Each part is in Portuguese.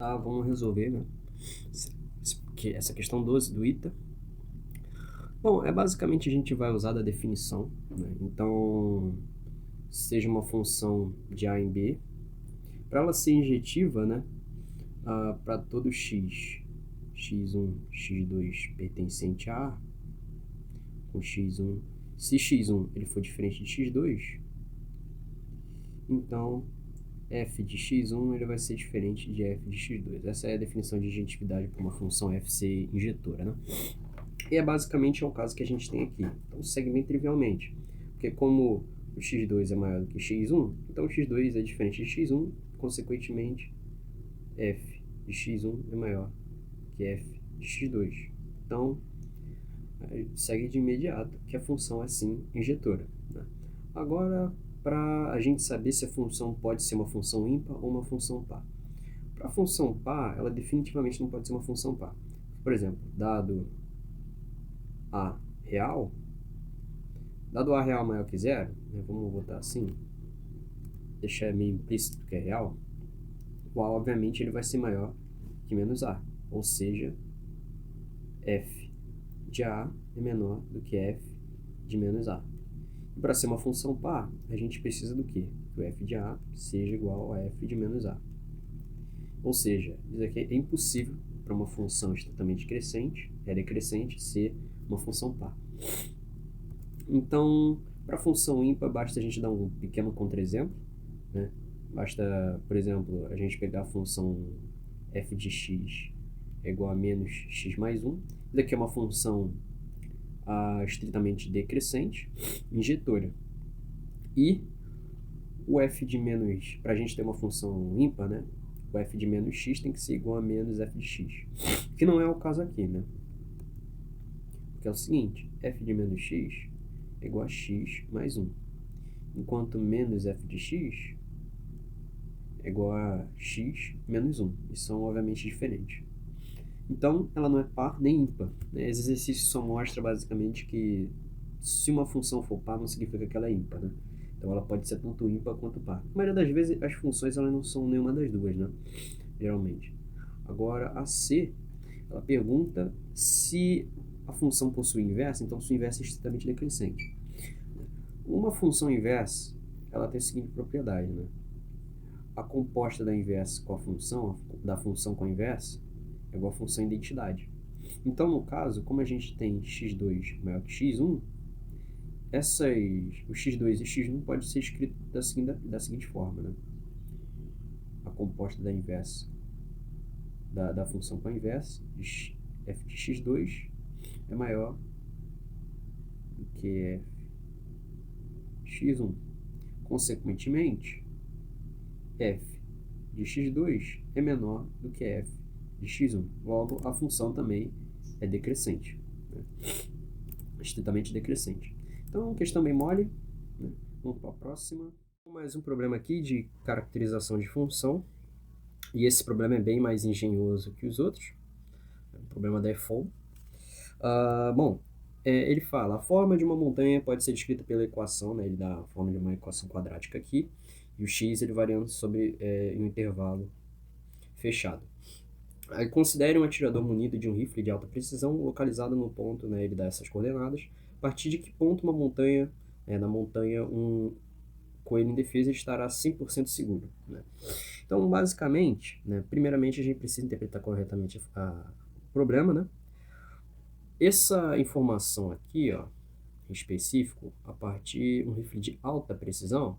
Tá, vamos resolver, né? Essa questão 12 do ITA. Bom, basicamente a gente vai usar da definição, né? Então, seja uma função de A em B, para ela ser injetiva, né? Para todo x1, x2 pertencente a A, com x1, se x1 ele for diferente de x2, então f de x1 ele vai ser diferente de f de x2. Essa é a definição de injetividade para uma função f ser injetora, né? E basicamente é o caso que a gente tem aqui. Então segue bem trivialmente, porque como o x2 é maior do que x1, então x2 é diferente de x1, consequentemente f de x1 é maior que f de x2. Então segue de imediato que a função é sim injetora, né? Agora, para a gente saber se a função pode ser uma função ímpar ou uma função par. Para a função par, ela definitivamente não pode ser uma função par. Por exemplo, dado A real, dado A real maior que zero, né, vamos botar assim, deixar meio implícito que é real, o A obviamente ele vai ser maior que menos A, ou seja, f de A é menor do que f de menos A. E para ser uma função par, a gente precisa do quê? Que o f de A seja igual a f de menos A. Ou seja, isso aqui é impossível para uma função estritamente decrescente, ser uma função par. Então, para a função ímpar, basta a gente dar um pequeno contra-exemplo, né? Basta, por exemplo, a gente pegar a função f de x é igual a menos x mais 1. Isso aqui é uma função estritamente decrescente, injetora. E o f de menos, para a gente ter uma função ímpar, né? O f de menos x tem que ser igual a menos f de x. Que não é o caso aqui, né? Porque é o seguinte, f de menos x é igual a x mais 1. Enquanto menos f de x é igual a x menos 1. E são obviamente diferentes. Então, ela não é par nem ímpar, né? Esse exercício só mostra basicamente que se uma função for par, não significa que ela é ímpar, né? Então, ela pode ser tanto ímpar quanto par. A maioria das vezes, as funções elas não são nenhuma das duas, né? Geralmente. Agora, a C, ela pergunta se a função possui inversa, então sua inversa é estritamente decrescente. Uma função inversa, ela tem a seguinte propriedade, né? A composta da inversa com a função, da função com a inversa, é igual a função identidade. Então, no caso, como a gente tem x2 maior que x1, o x2 e x1 pode ser escrito da seguinte forma, né? A composta da inversa da função com a inversa, f de x2 é maior do que f de x1. Consequentemente, f de x2 é menor do que f de x1. Logo, a função também é decrescente, né? Estritamente decrescente. Então, questão bem mole, né? Vamos para a próxima. Mais um problema aqui de caracterização de função. E esse problema é bem mais engenhoso que os outros. O problema da EFOL. Bom, ele fala, a forma de uma montanha pode ser descrita pela equação, né? Ele dá a forma de uma equação quadrática aqui. E o x ele variando sobre um intervalo fechado. Aí considere um atirador munido de um rifle de alta precisão localizado no ponto, né, ele dá essas coordenadas, a partir de que ponto uma montanha, na montanha, um coelho indefeso estará 100% seguro, né? Então, basicamente, né, primeiramente a gente precisa interpretar corretamente o problema, né? Essa informação aqui, ó, em específico, a partir de um rifle de alta precisão,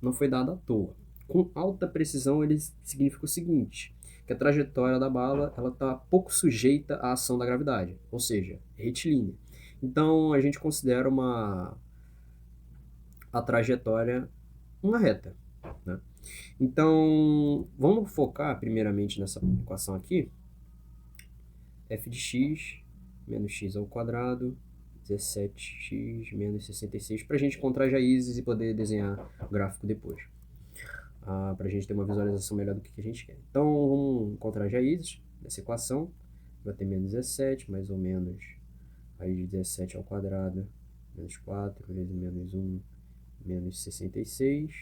não foi dada à toa. Com alta precisão, ele significa o seguinte, que a trajetória da bala ela está pouco sujeita à ação da gravidade, ou seja, retilínea. Então, a gente considera a trajetória uma reta, né? Então, vamos focar primeiramente nessa equação aqui, f de x menos x ao quadrado, 17x menos 66, para a gente encontrar as raízes e poder desenhar o gráfico depois. Para a gente ter uma visualização melhor do que a gente quer. Então, vamos encontrar as raízes dessa equação. Vai ter menos 17, mais ou menos raiz de 17 ao quadrado, menos 4, vezes menos 1, menos 66.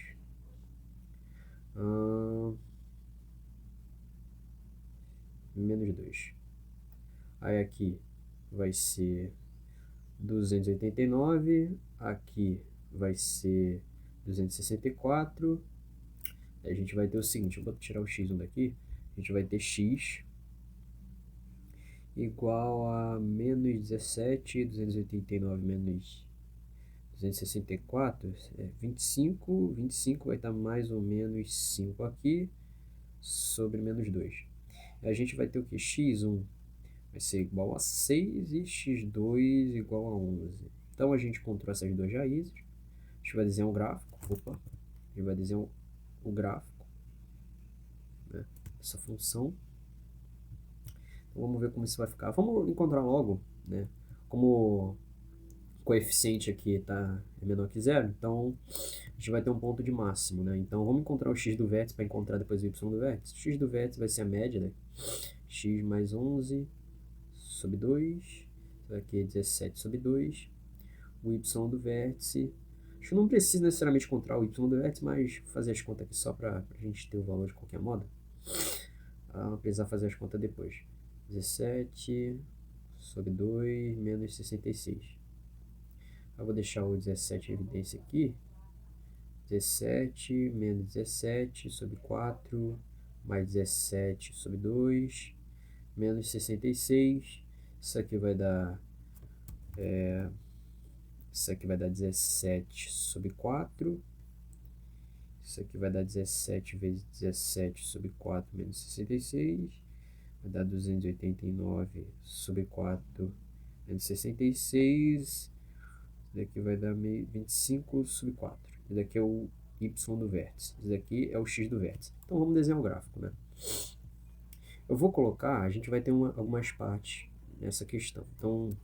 menos 2. Aí aqui vai ser 289, aqui vai ser 264. Aí a gente vai ter o seguinte, eu vou tirar o x1 daqui, a gente vai ter x igual a menos 17, 289 menos 264, 25, 25 vai estar mais ou menos 5 aqui, sobre menos 2. A gente vai ter o que? X1 vai ser igual a 6 e x2 igual a 11. Então a gente encontrou essas duas raízes. A gente vai desenhar um gráfico. Opa! A gente vai desenhar o gráfico, né, essa função. Então vamos ver como isso vai ficar. Vamos encontrar logo, né, como o coeficiente aqui é menor que zero, então a gente vai ter um ponto de máximo, né? Então vamos encontrar o x do vértice para encontrar depois o y do vértice. O x do vértice vai ser a média, né? X mais 11 sobre 2, aqui é 17 sobre 2. O y do vértice, a gente não precisa necessariamente encontrar o y do vértice, mas fazer as contas aqui só para a gente ter o valor de qualquer modo. Não precisar fazer as contas depois. 17 sobre 2 menos 66. Eu vou deixar o 17 em evidência aqui. 17 menos 17 sobre 4 mais 17 sobre 2 menos 66. Isso aqui vai dar 17 sobre 4. Isso aqui vai dar 17 vezes 17 sobre 4 menos 66. Vai dar 289 sobre 4 menos 66. Isso daqui vai dar 25 sobre 4. Isso daqui é o y do vértice. Isso daqui é o x do vértice. Então vamos desenhar o gráfico, né? Eu vou colocar, a gente vai ter algumas partes nessa questão. Então,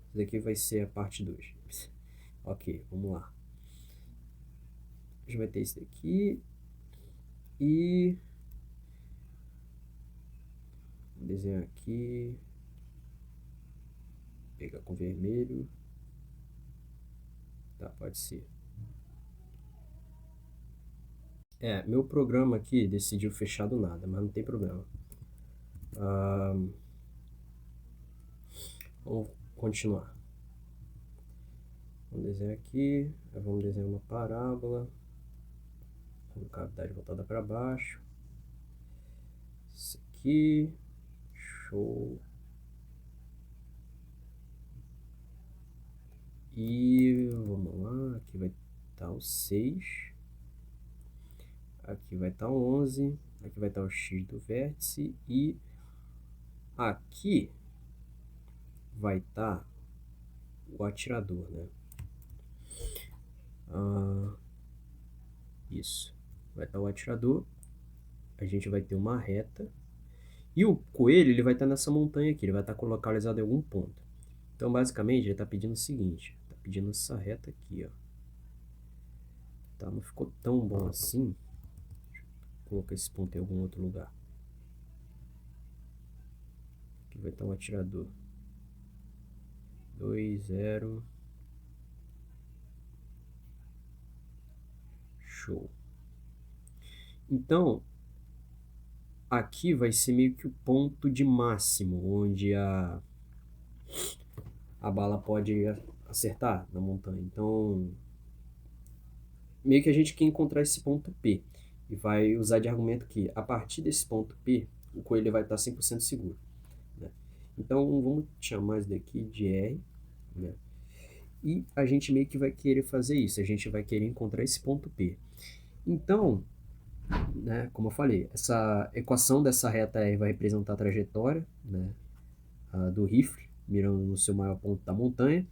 isso daqui vai ser a parte 2. Ok, vamos lá. A gente vai ter isso daqui. E vou desenhar aqui. Pegar com vermelho. Tá, pode ser. Meu programa aqui decidiu fechar do nada, mas não tem problema. Vamos continuar. Vamos desenhar aqui. Vamos desenhar uma parábola. Com cavidade voltada para baixo. Isso aqui. Show. E vamos lá. Aqui vai estar o 6. Aqui vai estar o 11. Aqui vai estar o x do vértice. E aqui vai estar o atirador, né? Isso. Vai estar o atirador. A gente vai ter uma reta. E o coelho, ele vai estar nessa montanha aqui. Ele vai estar localizado em algum ponto. Então, basicamente, ele está pedindo o seguinte. Está pedindo essa reta aqui, ó. Tá, não ficou tão bom assim. Deixa eu colocar esse ponto em algum outro lugar. Aqui vai estar um atirador. 2, 0. Show. Então, aqui vai ser meio que o ponto de máximo, onde a bala pode acertar na montanha. Então, meio que a gente quer encontrar esse ponto P. E vai usar de argumento que, a partir desse ponto P, o coelho vai estar 100% seguro, né? Então, vamos chamar isso daqui de R, né? E a gente meio que vai querer fazer isso. A gente vai querer encontrar esse ponto P. Então, né, como eu falei, essa equação dessa reta R vai representar a trajetória, né, do rifle, mirando no seu maior ponto da montanha.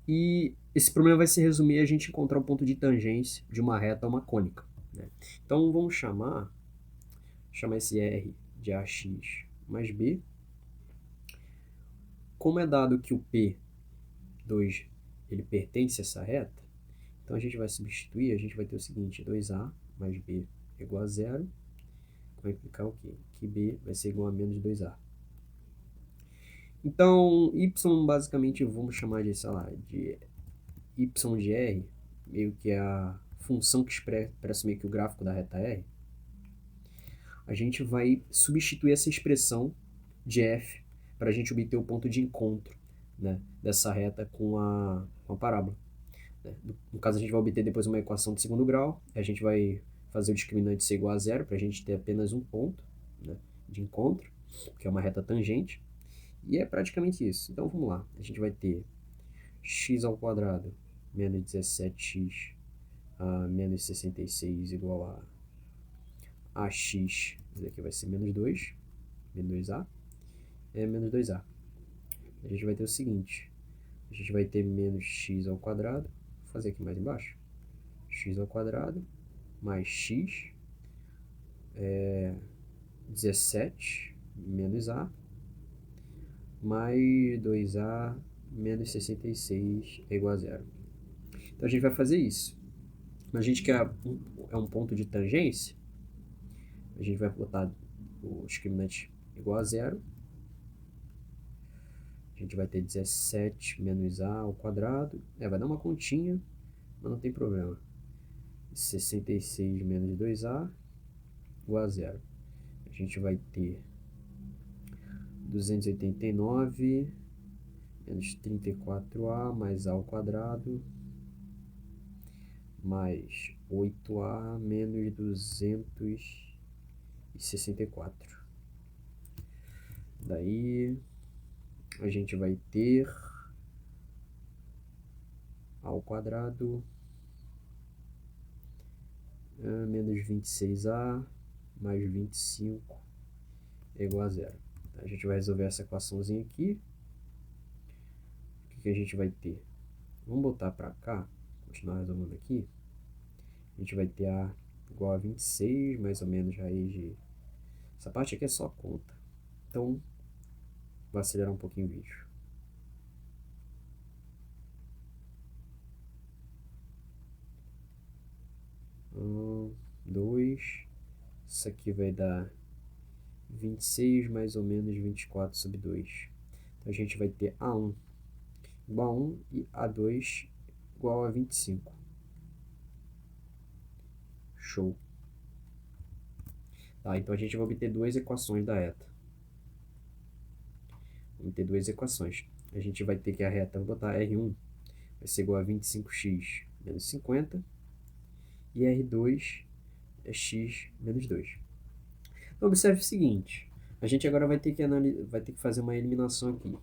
E esse problema vai se resumir a gente encontrar o ponto de tangência de uma reta a uma cônica, né? Então vamos chamar esse R de AX mais B. Como é dado que o P2 ele pertence a essa reta, então a gente vai substituir, a gente vai ter o seguinte, 2A mais B é igual a 0, vai implicar o quê? Que B vai ser igual a menos 2A. Então, y basicamente vamos chamar de, sei lá, de y de R, meio que a função que expressa meio que o gráfico da reta R. a gente vai substituir essa expressão de f para a gente obter o ponto de encontro, né, dessa reta com a parábola. Né? No caso, a gente vai obter depois uma equação de segundo grau, a gente vai fazer o discriminante ser igual a zero para a gente ter apenas um ponto, né, de encontro, que é uma reta tangente, e é praticamente isso. Então vamos lá, a gente vai ter x ao quadrado menos 17x menos 66 igual a ax, isso aqui vai ser menos 2, menos 2a, menos 2a. A gente vai ter o seguinte, a gente vai ter menos x ao quadrado, vou fazer aqui mais embaixo, x ao quadrado mais x, 17 menos a, mais 2a menos 66 é igual a zero. Então a gente vai fazer isso. Mas a gente quer um ponto de tangência, a gente vai botar o discriminante igual a zero. A gente vai ter 17 menos a ao quadrado. Vai dar uma continha, mas não tem problema. 66 menos 2a igual a zero. A gente vai ter 289 menos 34a mais a ao quadrado mais 8a menos 264. Daí a gente vai ter ao quadrado menos 26a mais 25 é igual a zero. A gente vai resolver essa equaçãozinha aqui. O que a gente vai ter? Vamos botar para cá, continuar resolvendo aqui. A gente vai ter a igual a 26, mais ou menos raiz de... Essa parte aqui é só conta. Então, vou acelerar um pouquinho o vídeo. Dois. Isso aqui vai dar 26 mais ou menos 24 sobre 2. Então a gente vai ter A1 igual a 1 e A2 igual a 25. Show. Tá, então a gente vai obter duas equações da reta. Vamos ter duas equações. A gente vai ter que a reta, vou botar R1, vai ser igual a 25x menos 50. E R2 é x menos 2. Então, observe o seguinte. A gente agora vai ter que fazer uma eliminação aqui,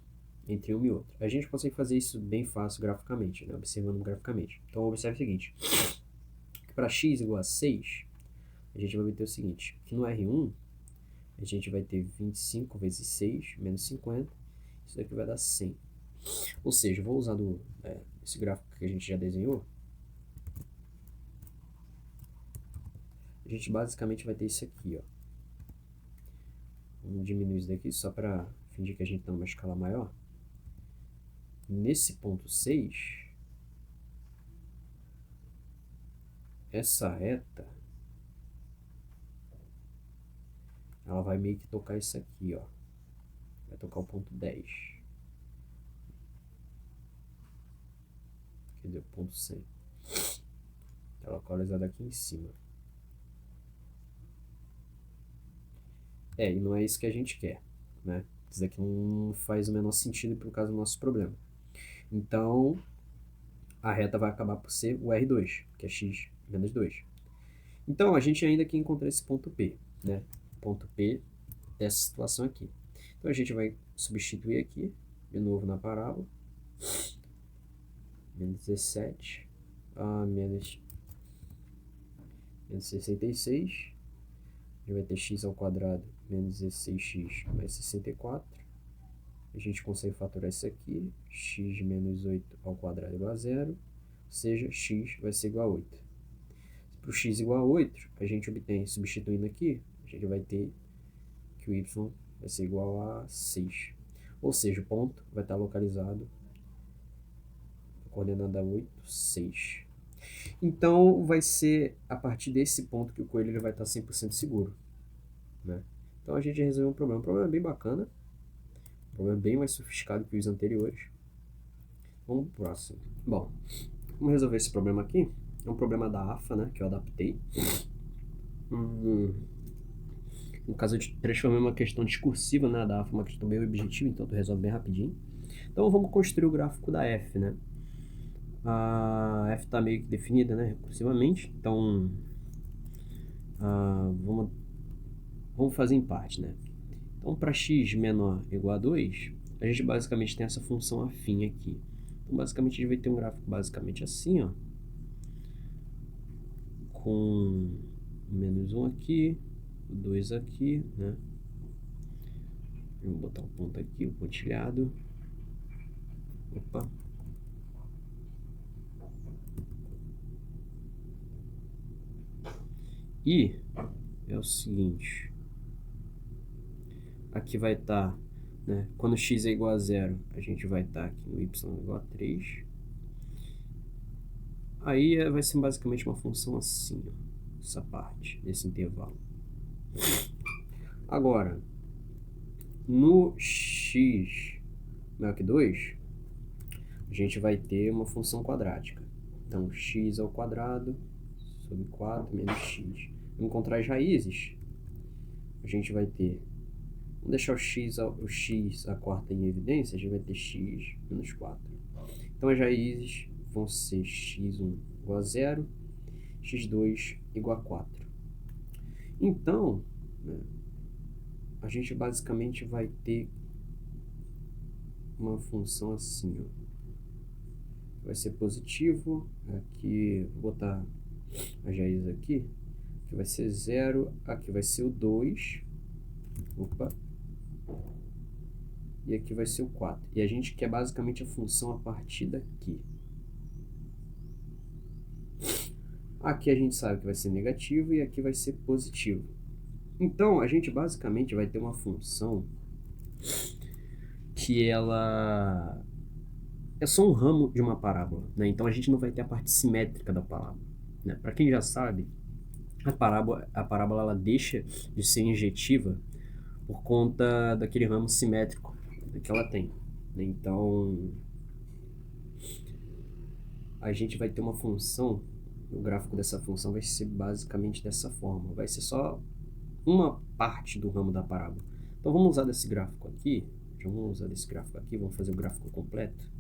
entre um e outro. A gente consegue fazer isso bem fácil graficamente, né? Observando graficamente. Então, observe o seguinte. Para x igual a 6, a gente vai obter o seguinte. Que no R1, a gente vai ter 25 vezes 6 menos 50. Isso daqui vai dar 100. Ou seja, eu vou usar esse gráfico que a gente já desenhou. A gente basicamente vai ter isso aqui, ó. Vamos diminuir isso daqui só para fingir que a gente está numa escala maior. Nesse ponto 6, essa reta, ela vai meio que tocar isso aqui, ó. Vai tocar o ponto 10. Quer dizer, o ponto 100. Está localizada aqui em cima. E não é isso que a gente quer, né? Isso aqui não faz o menor sentido por causa do nosso problema. Então, a reta vai acabar por ser o R2, que é x menos 2. Então, a gente ainda quer encontrar esse ponto P, né? Ponto P dessa situação aqui. Então, a gente vai substituir aqui, de novo na parábola. Menos 17, menos 66. A gente vai ter x ao quadrado menos 16x mais 64. A gente consegue fatorar isso aqui. X menos 8 ao quadrado igual a zero. Ou seja, x vai ser igual a 8. Para o x igual a 8, a gente obtém, substituindo aqui, a gente vai ter que o y vai ser igual a 6. Ou seja, o ponto vai estar localizado na coordenada 8, 6. Então, vai ser a partir desse ponto que o coelho ele vai estar 100% seguro, né? Então, a gente resolveu um problema. Um problema bem bacana. Um problema bem mais sofisticado que os anteriores. Vamos pro próximo. Bom, vamos resolver esse problema aqui. É um problema da AFA, né? Que eu adaptei. No caso, eu transformei uma questão discursiva, né, da AFA, uma questão bem objetiva, então tu resolve bem rapidinho. Então vamos construir o gráfico da F, né? A F está meio que definida, né, recursivamente, então vamos fazer em parte, né? Então, para x menor ou igual a 2, a gente basicamente tem essa função afim aqui. Então, basicamente, a gente vai ter um gráfico basicamente assim, ó, com menos 1 aqui, 2 aqui, né? Vou botar um ponto aqui, um pontilhado. Opa. E é o seguinte, aqui vai estar, né, quando x é igual a 0, a gente vai estar aqui no y igual a 3. Aí vai ser basicamente uma função assim, ó, essa parte, desse intervalo. Agora, no x maior que 2, a gente vai ter uma função quadrática. Então, x ao quadrado sobre 4 menos x. Vamos encontrar as raízes. A gente vai ter... Vamos deixar o x a quarta em evidência. A gente vai ter x menos 4. Então, as raízes vão ser x1 igual a 0, x2 igual a 4. Então, né, a gente basicamente vai ter uma função assim, ó. Vai ser positivo, aqui, vou botar as raízes aqui, que vai ser 0, aqui vai ser o 2, opa, e aqui vai ser o 4. E a gente quer basicamente a função a partir daqui. Aqui a gente sabe que vai ser negativo e aqui vai ser positivo. Então, a gente basicamente vai ter uma função que ela é só um ramo de uma parábola, né? Então a gente não vai ter a parte simétrica da parábola, né? Para quem já sabe, a parábola ela deixa de ser injetiva por conta daquele ramo simétrico que ela tem, né? Então a gente vai ter uma função, o gráfico dessa função vai ser basicamente dessa forma, vai ser só uma parte do ramo da parábola. Então vamos usar desse gráfico aqui, vamos fazer o gráfico completo.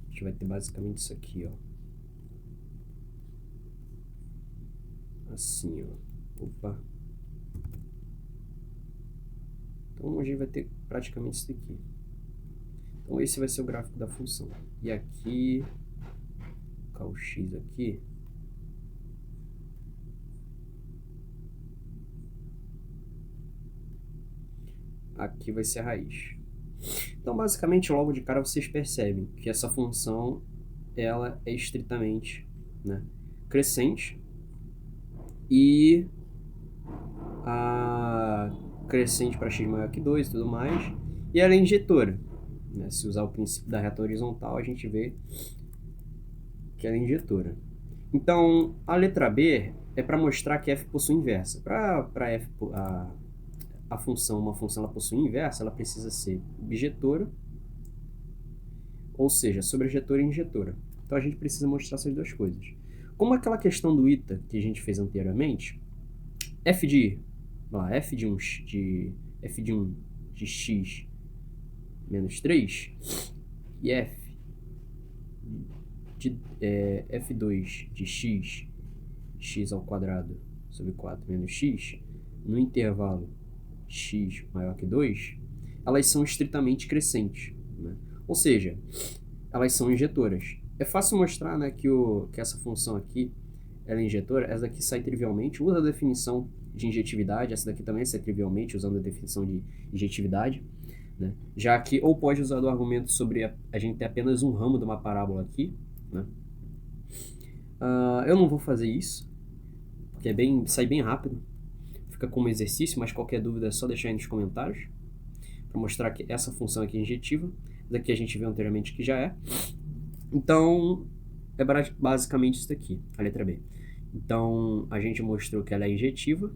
A gente vai ter basicamente isso aqui, ó. Assim, ó. Opa. Então a gente vai ter praticamente isso daqui. Então esse vai ser o gráfico da função. E aqui, vou colocar o x aqui. Aqui vai ser a raiz. Então, basicamente, logo de cara vocês percebem que essa função ela é estritamente, né, crescente e a crescente para x maior que 2 e tudo mais, e ela é injetora, né? Se usar o princípio da reta horizontal, a gente vê que ela é injetora. Então, a letra B é para mostrar que f possui inversa. Para f uma função ela possui inversa, ela precisa ser objetora, ou seja, sobrejetora e injetora. Então a gente precisa mostrar essas duas coisas. Como aquela questão do ita que a gente fez anteriormente, f de 1 de x menos 3 e f2 de x ao quadrado sobre 4 menos x, no intervalo x maior que 2, elas são estritamente crescentes, né? Ou seja, elas são injetoras. É fácil mostrar, né, que essa função aqui ela é injetora. Essa daqui sai trivialmente, usa a definição de injetividade, essa daqui também sai trivialmente usando a definição de injetividade, né? Já que ou pode usar do argumento sobre a gente ter apenas um ramo de uma parábola aqui, né? Eu não vou fazer isso, porque sai bem rápido, fica como exercício, mas qualquer dúvida é só deixar aí nos comentários, para mostrar que essa função aqui é injetiva. Daqui a gente viu anteriormente que já é. Então, é basicamente isso daqui, a letra B. Então, a gente mostrou que ela é injetiva,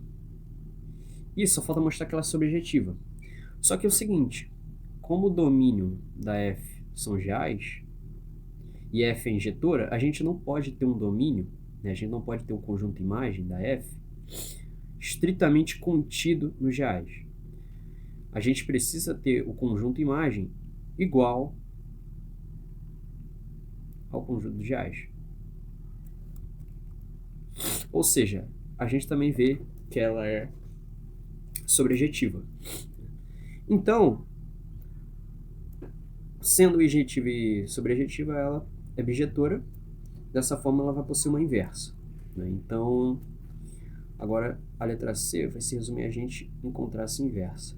e só falta mostrar que ela é sobrejetiva. Só que é o seguinte, como o domínio da F são reais, e F é injetora, a gente não pode ter um domínio, né? A gente não pode ter um conjunto imagem da F estritamente contido nos reais. A gente precisa ter o conjunto imagem igual ao conjunto dos reais. Ou seja, a gente também vê que ela é sobrejetiva. Então, sendo objetiva e sobrejetiva, ela é bijetora. Dessa forma, ela vai possuir uma inversa, né? Então, agora a letra C vai se resumir a gente encontrar essa inversa.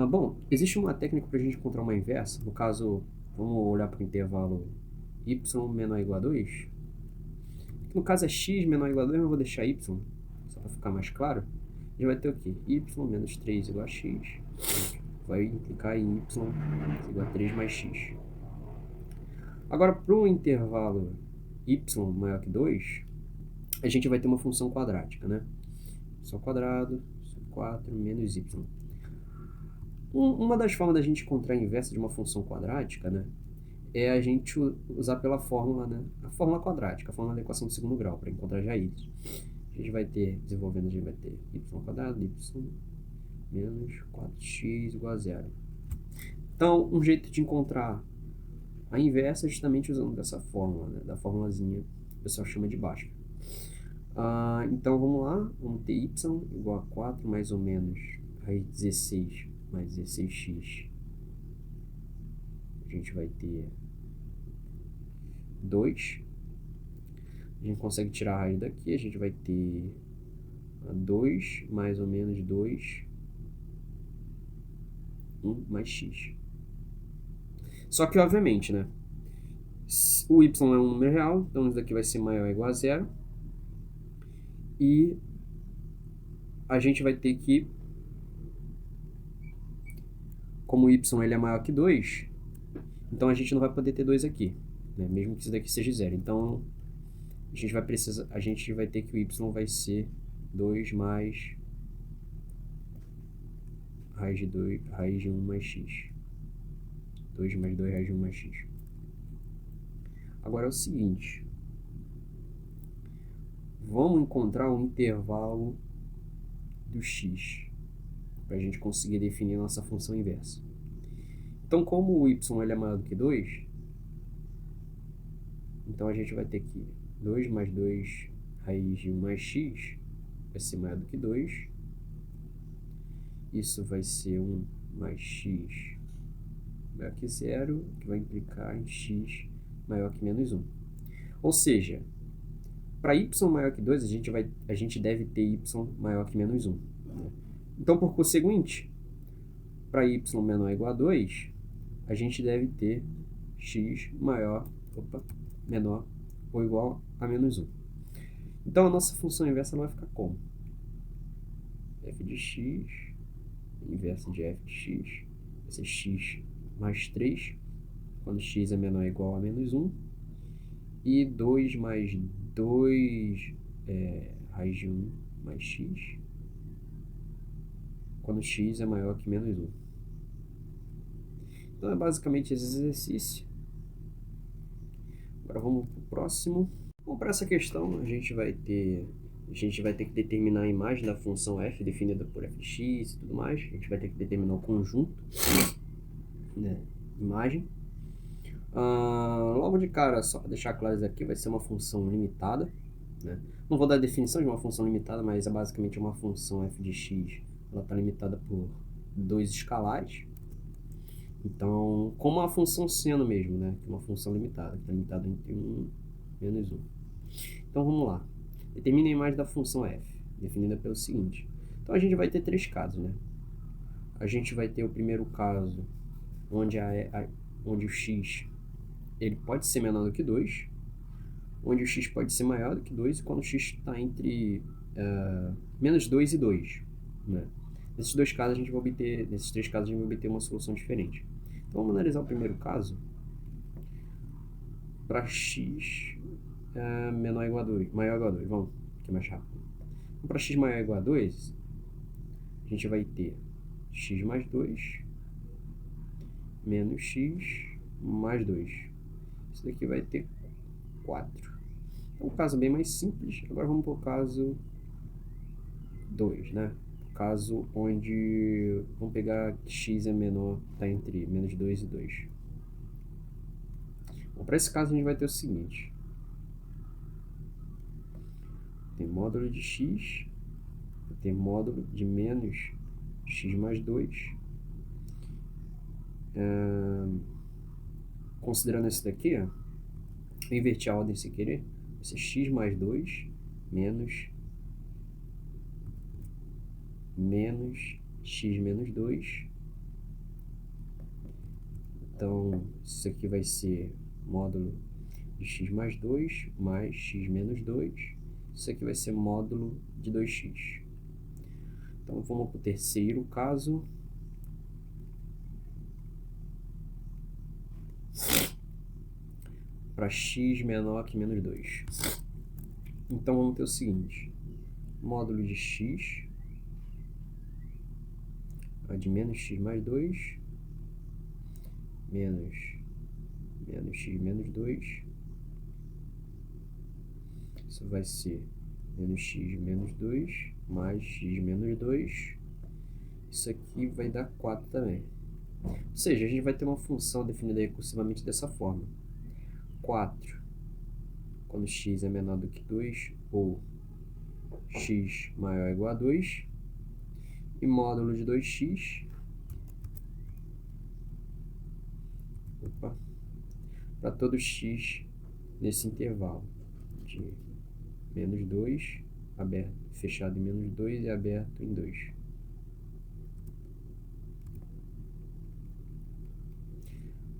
Bom, existe uma técnica para a gente encontrar uma inversa. No caso, vamos olhar para o intervalo y menor ou igual a 2. No caso é x menor ou igual a 2, mas eu vou deixar y, só para ficar mais claro. A gente vai ter o quê? Y menos 3 igual a x. Vai implicar em y igual a 3 mais x. Agora, para o intervalo y maior que 2, a gente vai ter uma função quadrática, né? Função quadrado sobre 4 menos y. Uma das formas da gente encontrar a inversa de uma função quadrática, né, é a gente usar pela fórmula, né, a fórmula quadrática, a fórmula da equação de segundo grau, para encontrar as raízes. A gente vai ter, desenvolvendo, a gente vai ter y quadrado, y menos 4x igual a 0. Então, um jeito de encontrar a inversa é justamente usando dessa fórmula, né, da formulazinha que o pessoal chama de Bhaskara. Então, vamos lá, vamos ter y igual a 4 mais ou menos raiz de 16 mais 16x. A gente vai ter 2. A gente consegue tirar a raiz daqui, a gente vai ter 2 mais ou menos 2, 1 mais x. Só que, obviamente, né, o y é um número real, então isso daqui vai ser maior ou igual a 0. E a gente vai ter que, como o y ele é maior que 2, então a gente não vai poder ter 2 aqui, né, mesmo que isso daqui seja 0. Então a gente vai ter que o y vai ser 2 mais raiz de 1 mais x. 2 mais 2 raiz de 1 mais x. Agora é o seguinte. Vamos encontrar um intervalo do x para a gente conseguir definir a nossa função inversa. Então, como o y ele é maior do que 2, então a gente vai ter que 2 mais 2 raiz de 1 mais x vai ser maior do que 2. Isso vai ser 1 mais x maior que 0, que vai implicar em x maior que menos 1. Ou seja, para y maior que 2, a gente deve ter y maior que menos 1. Então, por conseguinte, para y menor ou igual a 2, a gente deve ter x menor ou igual a menos 1. Então, a nossa função inversa vai ficar como? f de x, inversa de f de x, vai ser x mais 3, quando x é menor ou igual a menos 1, e 2 mais 2 raiz de 1 mais x, quando x é maior que menos 1. Então é basicamente esse exercício. Agora vamos para o próximo. Bom, para essa questão a gente vai ter que determinar a imagem da função f definida por f de x e tudo mais. A gente vai ter que determinar o conjunto, né, imagem. Logo de cara, só para deixar claro isso aqui, vai ser uma função limitada, né? Não vou dar a definição de uma função limitada, mas é basicamente uma função f de x. Ela está limitada por 2 escalares. Então, como a função seno mesmo, né? Uma função limitada, que está limitada entre 1 e menos 1. Então, vamos lá. Determine a imagem da função f, definida pelo seguinte. Então, a gente vai ter 3 casos, né? A gente vai ter o primeiro caso, onde o x ele pode ser menor do que 2, onde o x pode ser maior do que 2, quando o x está entre menos 2 e 2. Né? Nesses 3 casos a gente vai obter uma solução diferente. Então vamos analisar o primeiro caso para x menor ou igual a 2, maior ou igual a 2, vamos, que é mais rápido. Então, para x maior ou igual a 2, a gente vai ter x mais 2 menos x mais 2. Isso daqui vai ter 4. É um caso bem mais simples. Agora vamos para o caso 2, né? Caso onde, vamos pegar que x é menor, está entre menos 2 e 2. Bom, para esse caso a gente vai ter o seguinte. Tem módulo de x, tem módulo de menos x mais 2. Considerando esse daqui, ó, eu inverti a ordem sem querer. Vai ser x mais 2 menos x menos 2. Então, isso aqui vai ser módulo de x mais 2 mais x menos 2. Isso aqui vai ser módulo de 2x. Então, vamos para o terceiro caso. Para x menor que menos 2. Então, vamos ter o seguinte. Módulo de x de menos x mais 2 menos x menos 2. Isso vai ser menos x menos 2 mais x menos 2. Isso aqui vai dar 4 também. Ou seja, a gente vai ter uma função definida recursivamente dessa forma. 4 quando x é menor do que 2 ou x maior ou igual a 2. E módulo de 2x para todo x nesse intervalo de menos 2, aberto, fechado em menos 2 e aberto em 2.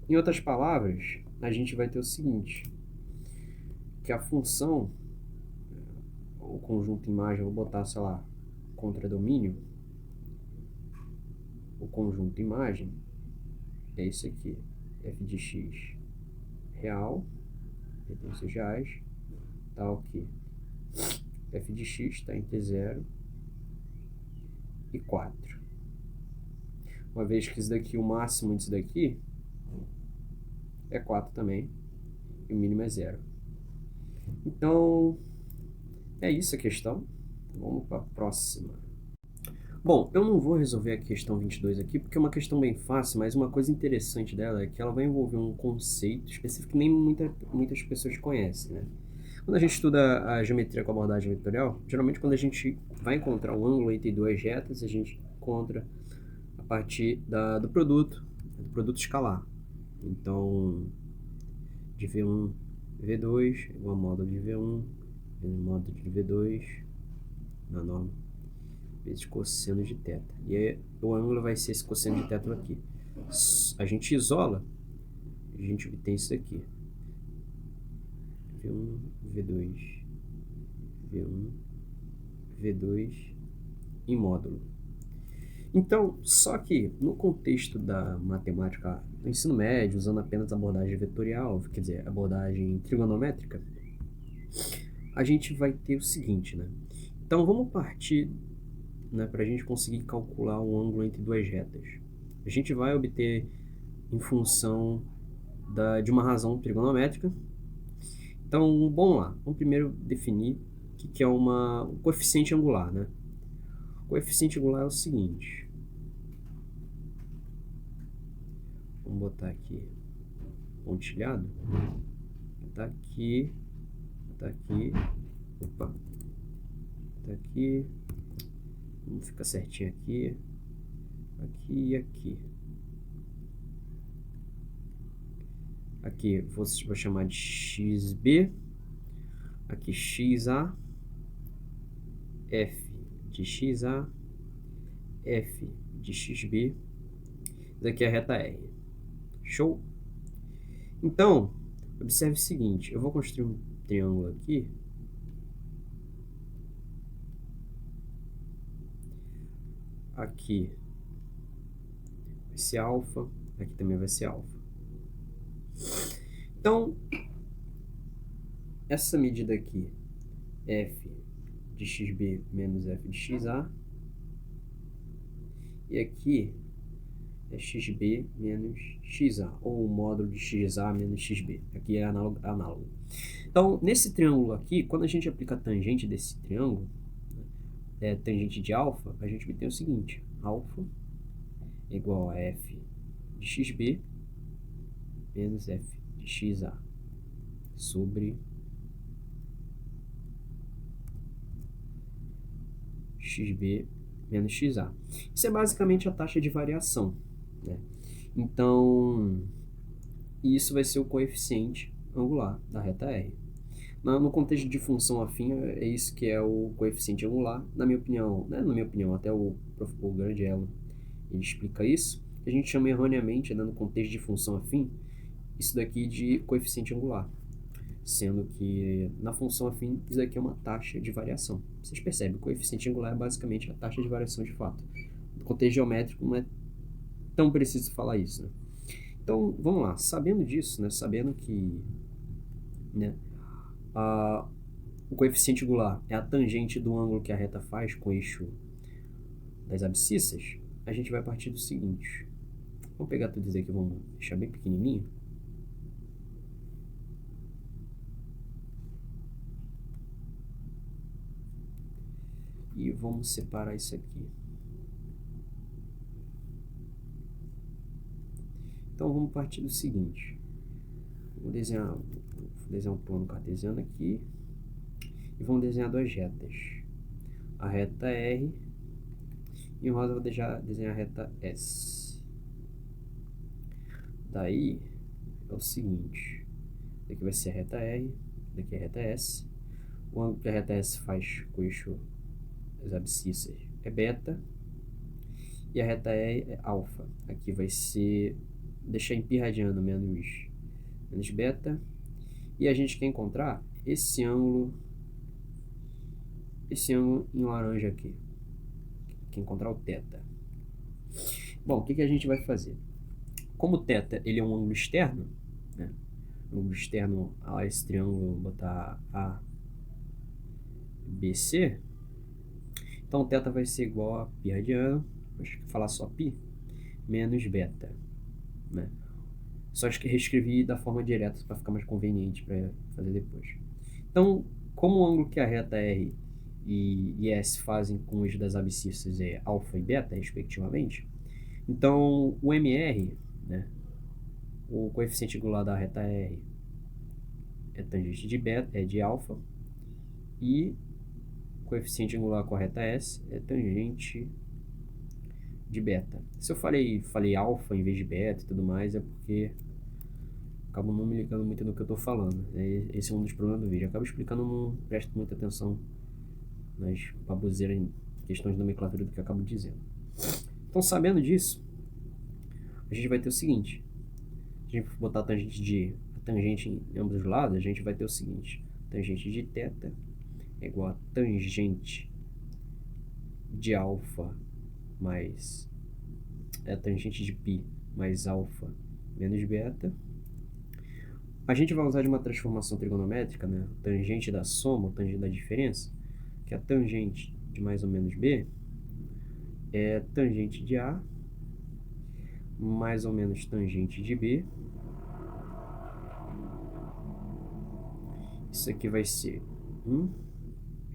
Em outras palavras, a gente vai ter o seguinte, que a função, o conjunto imagem, eu vou botar, sei lá, contradomínio, o conjunto imagem é esse aqui, f de x real, potências reais, tá ok. F de x está entre 0 e 4. Uma vez que isso daqui, o máximo disso daqui é 4 também, e o mínimo é 0. Então, é isso a questão. Vamos para a próxima. Bom, eu não vou resolver a questão 22 aqui, porque é uma questão bem fácil, mas uma coisa interessante dela é que ela vai envolver um conceito específico que nem muitas pessoas conhecem, né? Quando a gente estuda a geometria com abordagem vetorial, geralmente quando a gente vai encontrar um ângulo entre duas retas, a gente encontra a partir do produto escalar. Então, de V1, V2, igual a módulo de V1, módulo de V2, na norma, vezes cosseno de θ. E aí, o ângulo vai ser esse cosseno de θ aqui. A gente isola, a gente obtém isso aqui. V1, V2, V1, V2 em módulo. Então, só que no contexto da matemática do ensino médio, usando apenas a abordagem vetorial, quer dizer, abordagem trigonométrica, a gente vai ter o seguinte, né? Então, vamos partir, né, para a gente conseguir calcular o ângulo entre duas retas. A gente vai obter em função de uma razão trigonométrica. Então, vamos lá. Vamos primeiro definir o que é um coeficiente angular, né? O coeficiente angular é o seguinte. Vamos botar aqui pontilhado. Tá aqui. Tá aqui. Opa. Tá aqui. Vamos ficar certinho aqui. Aqui e aqui. Aqui vou chamar de XB. Aqui XA. F de XA. F de XB. Isso aqui é a reta R. Show? Então, observe o seguinte. Eu vou construir um triângulo aqui. Aqui vai ser alfa. Aqui também vai ser alfa. Então, essa medida aqui, f de xb menos f de xa, e aqui é xb menos xa, ou o módulo de xa menos xb. Aqui é análogo. Então, nesse triângulo aqui, quando a gente aplica a tangente desse triângulo, tangente de alfa, a gente vai ter o seguinte: alfa é igual a f de xb menos f de xa sobre xb menos xa. Isso é basicamente a taxa de variação, né? Então, isso vai ser o coeficiente angular da reta R. No contexto de função afim, é isso que é o coeficiente angular, na minha opinião, né? Na minha opinião, até o Grandiello, ele explica isso. A gente chama erroneamente, né, no contexto de função afim, isso daqui de coeficiente angular, sendo que na função afim isso daqui é uma taxa de variação. Vocês percebem, o coeficiente angular é basicamente a taxa de variação de fato. No contexto geométrico não é tão preciso falar isso, né? Então, vamos lá, sabendo disso, né, sabendo que, né, o coeficiente angular é a tangente do ângulo que a reta faz com o eixo das abscissas, a gente vai partir do seguinte. Vamos pegar tudo isso aqui, vamos deixar bem pequenininho. E vamos separar isso aqui. Então vamos partir do seguinte. Vou desenhar um plano cartesiano aqui. E vamos desenhar duas retas. A reta R e em rosa eu vou desenhar a reta S. Daí é o seguinte. Daqui vai ser a reta R, daqui é a reta S. O ângulo que a reta S faz com o eixo das abscissas é beta. E a reta E é alfa. Aqui vai ser, deixar em π radiano menos beta. E a gente quer encontrar esse ângulo em laranja aqui. Quer encontrar o θ. Bom, o que a gente vai fazer? Como o θ ele é um ângulo externo, né? Ângulo externo a esse triângulo, vou botar ABC. Então o θ vai ser igual a π radiano, vou falar só π, menos beta, né? Só que reescrevi da forma direta para ficar mais conveniente para fazer depois. Então, como o ângulo que a reta R e S fazem com o eixo das abscissas é alfa e beta, respectivamente, então o MR, né, o coeficiente angular da reta R é tangente de beta, é de alfa, e o coeficiente angular com a reta S é tangente de beta. Se eu falei alfa em vez de beta e tudo mais, é porque acabo não me ligando muito no que eu estou falando. Esse é um dos problemas do vídeo. Eu acabo explicando, não presto muita atenção nas baboseiras em questões de nomenclatura do que eu acabo dizendo. Então, sabendo disso, a gente vai ter o seguinte. Se a gente botar a tangente em ambos os lados, a gente vai ter o seguinte. Tangente de θ é igual a tangente de alfa mais a tangente de π mais alfa menos beta. A gente vai usar de uma transformação trigonométrica, né? Tangente da soma, tangente da diferença, que a tangente de mais ou menos b é tangente de A mais ou menos tangente de B. Isso aqui vai ser 1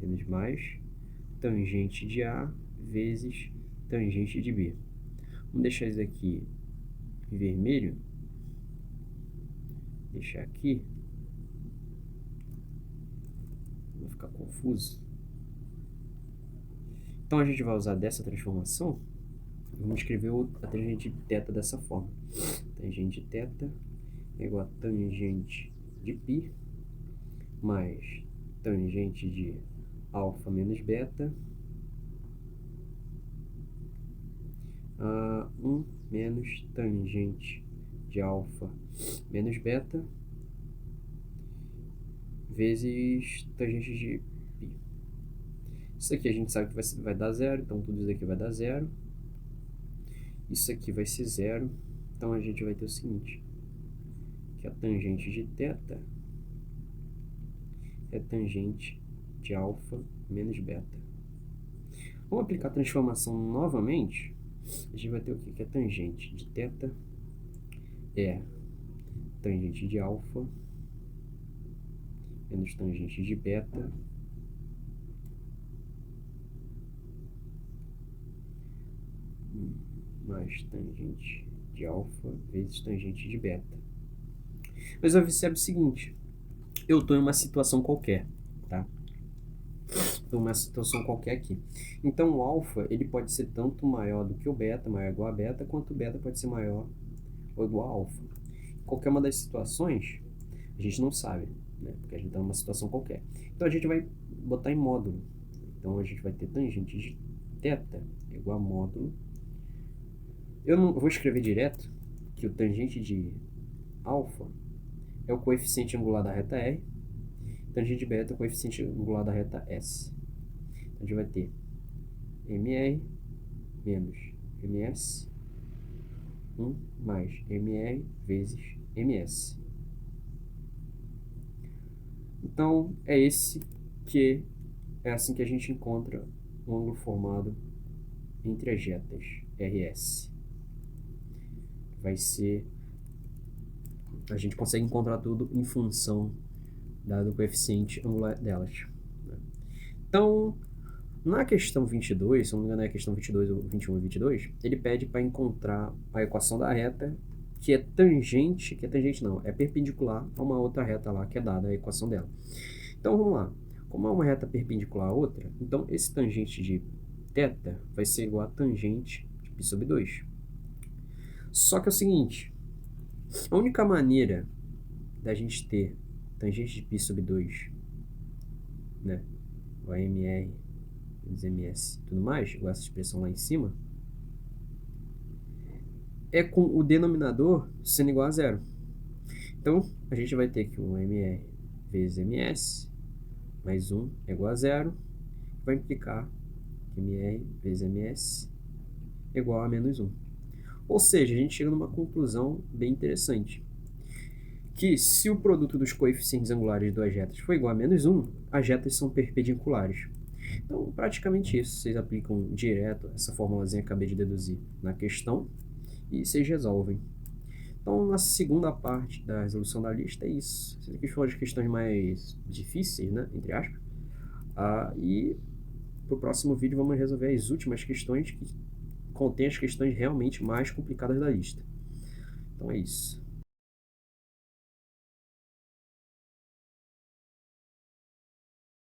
menos mais tangente de A vezes tangente de B. Vamos deixar isso aqui em vermelho. Deixar aqui. Vai ficar confuso. Então a gente vai usar dessa transformação. Vamos escrever a tangente de θ dessa forma. Tangente de θ é igual a tangente de π mais tangente de alfa menos beta, 1 menos tangente de alfa menos beta vezes tangente de π. Isso aqui a gente sabe que vai dar zero, então tudo isso aqui vai dar zero. Isso aqui vai ser zero, então a gente vai ter o seguinte, que a tangente de θ é tangente de alfa menos beta. Vamos aplicar a transformação novamente. A gente vai ter o que? Que a tangente de θ é tangente de alfa menos tangente de beta mais tangente de alfa vezes tangente de beta. Mas observe o seguinte, eu estou em uma situação qualquer, tá? Estou em uma situação qualquer aqui. Então o alfa ele pode ser tanto maior do que o beta, maior ou igual a beta, quanto o beta pode ser maior ou igual a alfa. Em qualquer uma das situações, a gente não sabe, né? Porque a gente está numa situação qualquer. Então a gente vai botar em módulo. Então a gente vai ter tangente de θ igual a módulo. Eu não vou escrever direto que o tangente de alfa é o coeficiente angular da reta R, tangente de beta é o coeficiente angular da reta S. Então a gente vai ter MR menos MS 1 mais MR vezes MS. Então é assim que a gente encontra um ângulo formado entre as retas RS. Vai ser, a gente consegue encontrar tudo em função do coeficiente angular delas. Então, na questão 22, se não me engano é a questão 22 ou 21 e 22, ele pede para encontrar a equação da reta que é perpendicular a uma outra reta lá que é dada a equação dela. Então vamos lá, como é uma reta perpendicular a outra, então esse tangente de θ vai ser igual a tangente de π sobre 2. Só que é o seguinte, a única maneira da gente ter tangente de π sobre 2, né, o AMR menos MS e tudo mais, igual essa expressão lá em cima, é com o denominador sendo igual a zero. Então, a gente vai ter que um MR vezes MS mais 1 é igual a zero, vai implicar que MR vezes MS é igual a menos 1. Ou seja, a gente chega numa conclusão bem interessante, que se o produto dos coeficientes angulares de duas retas for igual a menos 1, as retas são perpendiculares. Então, praticamente isso, vocês aplicam direto essa formulazinha que acabei de deduzir na questão e vocês resolvem. Então, na segunda parte da resolução da lista é isso. Essas aqui foram as questões mais difíceis, né, entre aspas. E para o próximo vídeo vamos resolver as últimas questões que contêm as questões realmente mais complicadas da lista. Então é isso.